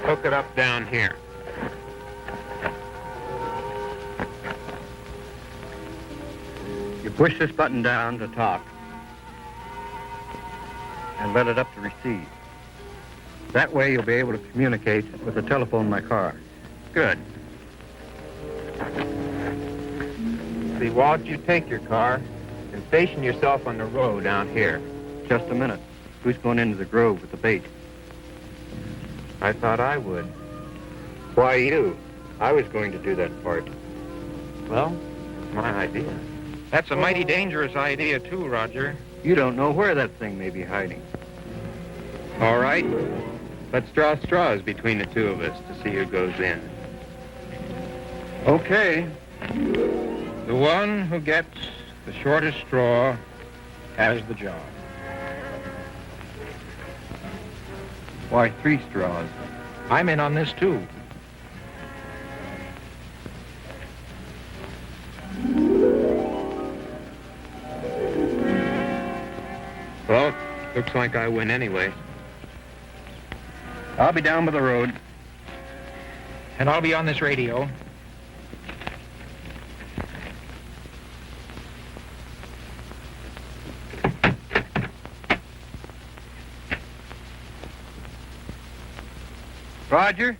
Hook it up down here. You push this button down to talk and let it up to receive. That way you'll be able to communicate with the telephone in my car. Good. See, Walt, you take your car and station yourself on the road down here. Just a minute. Who's going into the grove with the bait? I thought I would. Why you? I was going to do that part. Well, it's my idea. That's a mighty dangerous idea, too, Roger. You don't know where that thing may be hiding. All right. Let's draw straws between the two of us to see who goes in. Okay. The one who gets the shortest straw has the job. Why 3 straws? I'm in on this, too. Well, looks like I win anyway. I'll be down by the road. And I'll be on this radio. Roger?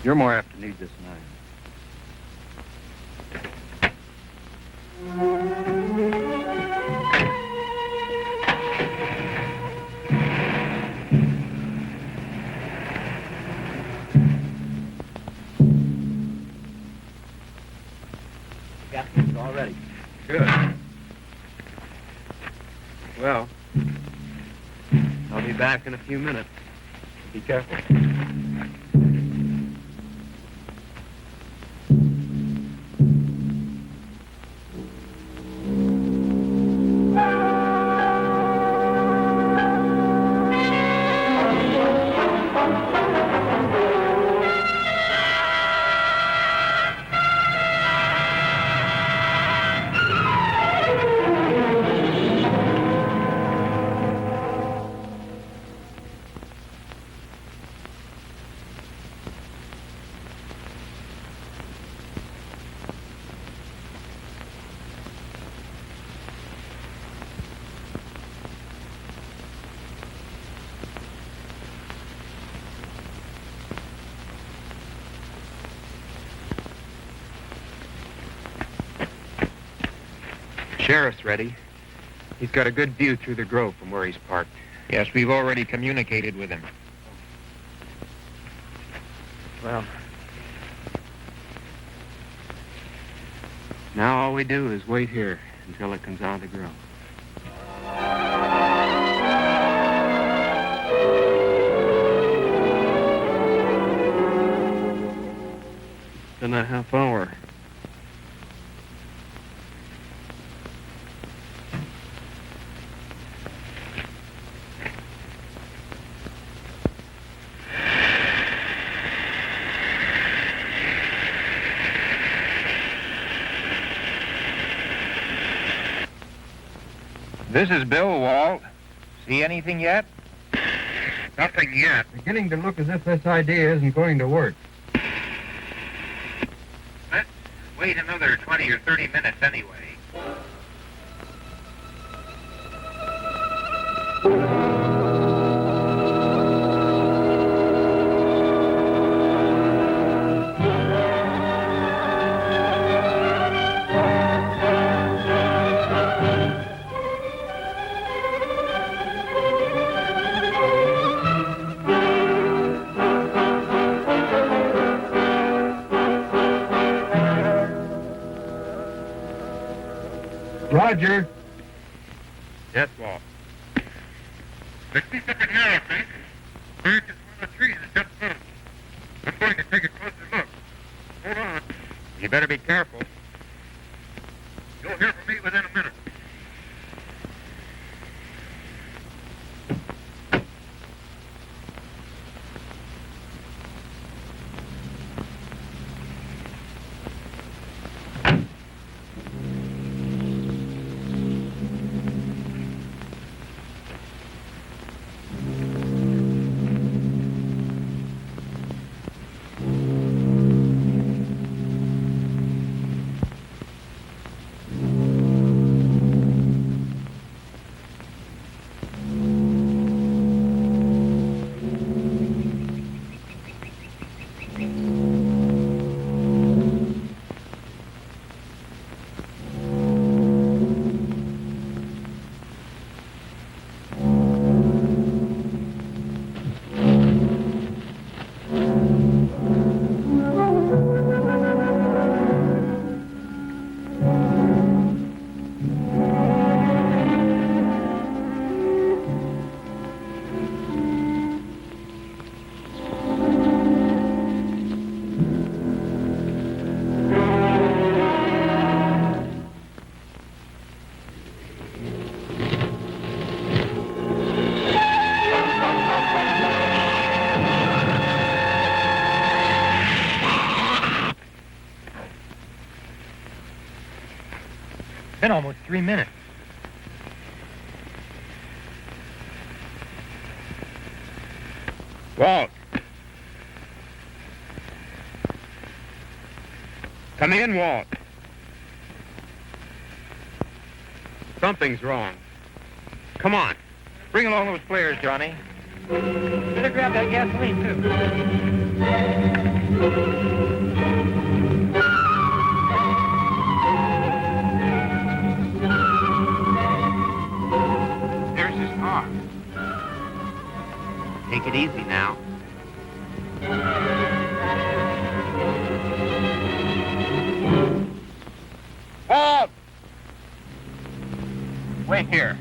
You're more apt to need this than I am. It's all ready. Good. Well, I'll be back in a few minutes. Be careful. Sheriff's ready. He's got a good view through the grove from where he's parked. Yes, we've already communicated with him. Well, now all we do is wait here until it comes out of the grove. It's been a half hour. This is Bill, Walt. See anything yet? Nothing yet. Beginning to look as if this idea isn't going to work. Let's wait another 20 or 30 minutes anyway. Roger. Yes, Walt. 60-second here, I think. Back is one of the trees that just moved. I'm going to take a closer look. Hold on. You better be careful. You'll hear from me within a minute. Been almost 3 minutes. Walt. Come in, Walt. Something's wrong. Come on. Bring along those flares, Johnny. Better grab that gasoline, too. There's his car. Take it easy now. Halt! Wait here.